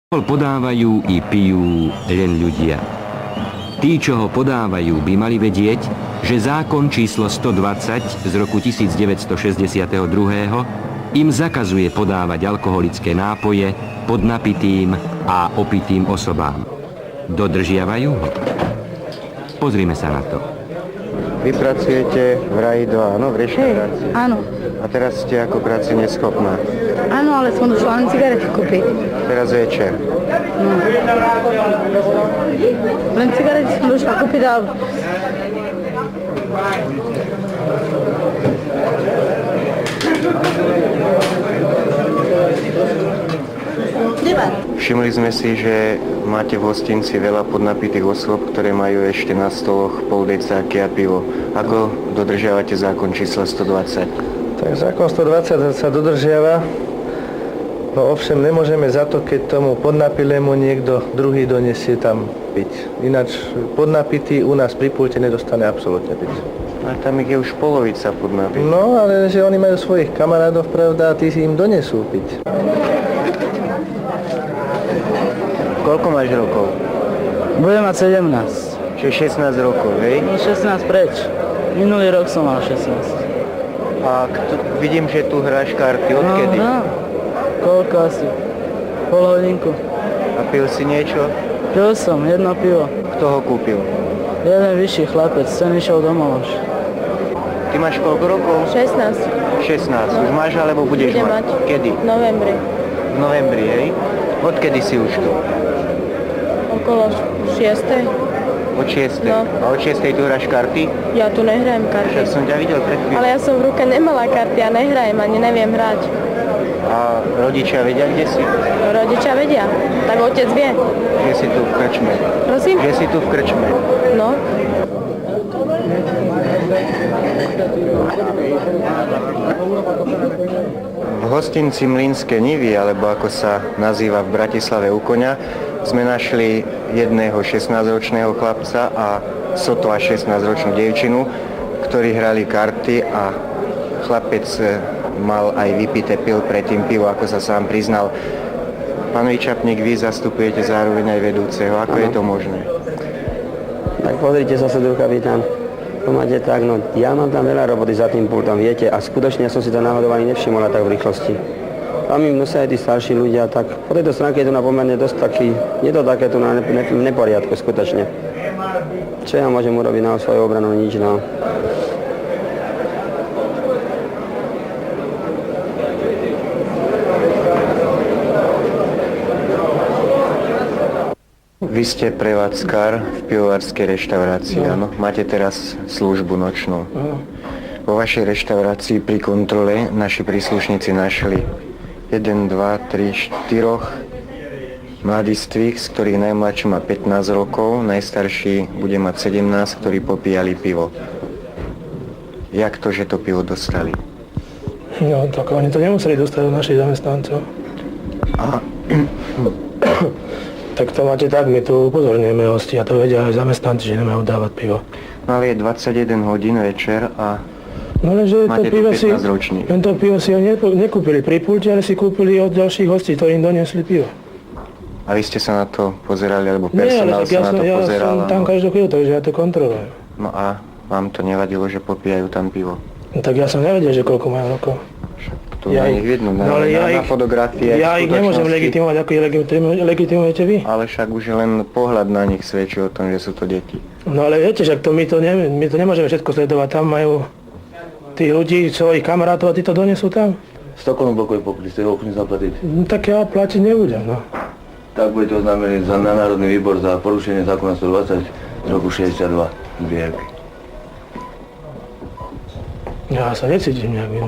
Podávajú i pijú len ľudia. Tí, čo ho podávajú, by mali vedieť, že zákon číslo 120 z roku 1962 im zakazuje podávať alkoholické nápoje podnapitým a opitým osobám. Dodržiavajú ho? Pozrime sa na to. Vy pracujete v Raido, áno, v reštaurácii? Áno. A teraz ste akokrát si neschopná. Áno, ale som došla len cigarety kúpiť. Teraz večer. No. Len cigarety som došla kúpiť a... Všimli sme si, že máte v hostinci veľa podnapitých osôb, ktoré majú ešte na stoloch pol decáky a pivo. Ako dodržiavate zákon číslo 120? Tak zákon 120 sa dodržiava, no ovšem nemôžeme za to, keď tomu podnapilému niekto druhý donesie tam piť. Ináč podnapitý u nás pri pulte nedostane absolútne piť. Ale tam je už polovica podnapitých. No, ale že oni majú svojich kamarádov, pravda, a tí si im donesú piť. Koľko máš rokov? Budem mať 17. Čiže 16 rokov, hej? No 16 preč. Minulý rok som mal 16. A vidím, že tu hráš karty. Odkedy? No. Koľko asi? Pol hodinku. A pil si niečo? Pil som, jedno pivo. Kto ho kúpil? Jeden vyšší chlapec, ten išiel domov už. Ty máš koľko rokov? 16. 16. Už máš alebo budeš Budem mať? mať. Kedy? V novembri. V novembri, hej? Odkedy si už tu? Okolo 6. Od 6. No. A od 6. tu hráš karty? Ja tu nehrajem Však karty. som ťa videl pred chvíľou. Ale ja som v ruke nemala karty a nehrajem, ani neviem hrať. A rodičia vedia, kde si? Rodičia vedia. Tak otec vie. Že si tu v krčme. Prosím? Že si tu v krčme. No. V hostinci Mlynské Nivy, alebo ako sa nazýva v Bratislave u Koňa, sme našli jedného 16-ročného chlapca a sotva 16-ročnú dievčinu, ktorí hrali karty a chlapec mal aj vypité pil predtým pivo, ako sa sám priznal. Pán Vyčapník, vy zastupujete zároveň aj vedúceho. Ako je to možné? Tak pozrite sa, vy tam. To máte tak, no ja mám tam veľa roboty za tým pultom, viete, a skutočne som si to náhodou ani nevšimol tak v rýchlosti. Tam im nosia aj tí starší ľudia, tak po tejto stránke je to na pomerne dosť taký, je to také tu na neporiadku skutočne. Čo ja môžem urobiť na svoju obranu? Nič, no. Vy ste prevádzkar v pivovarskej reštaurácii, áno? Máte teraz službu nočnú. Vo vašej reštaurácii pri kontrole naši príslušníci našli 1, 2, 3, 4 mladistvých, z ktorých najmladší má 15 rokov, najstarší bude mať 17, ktorí popíjali pivo. Jak to, že to pivo dostali? No, tak oni to nemuseli dostať od našich zamestnancov. A Tak to máte tak, my tu upozorňujeme hosti a to vedia aj zamestnanci, že nemajú dávať pivo. no ale je 21 hodín večer a No lenže to máte tu pivo si, 15-ročný. to pivo si ho nekúpili pri pulte, ale si kúpili od ďalších hostí, ktorí im doniesli pivo. A vy ste sa na to pozerali, alebo Nie, ale personál tak sa na to ja pozeral? som tam áno? každú chvíľu, takže ja to kontrolujem. No a vám to nevadilo, že popíjajú tam pivo? No, tak ja som nevedel, že koľko majú rokov. To ja na nich vidno, na fotografii. Ja ich nemôžem legitimovať, ako ich legitimujete vy. Ale však už len pohľad na nich svedčí o tom, že sú to deti. No ale viete, že my to nemôžeme všetko sledovať. Tam majú tí ľudí, svojich kamarátov a tí to donesú tam. 100 korún blokový poplatník, ste ho ochotní zaplatiť. No, tak ja platiť nebudem, no. Tak budete oznámení na Národný výbor za porušenie zákona 120 z roku 62 zbierky. Ja sa necítim nejak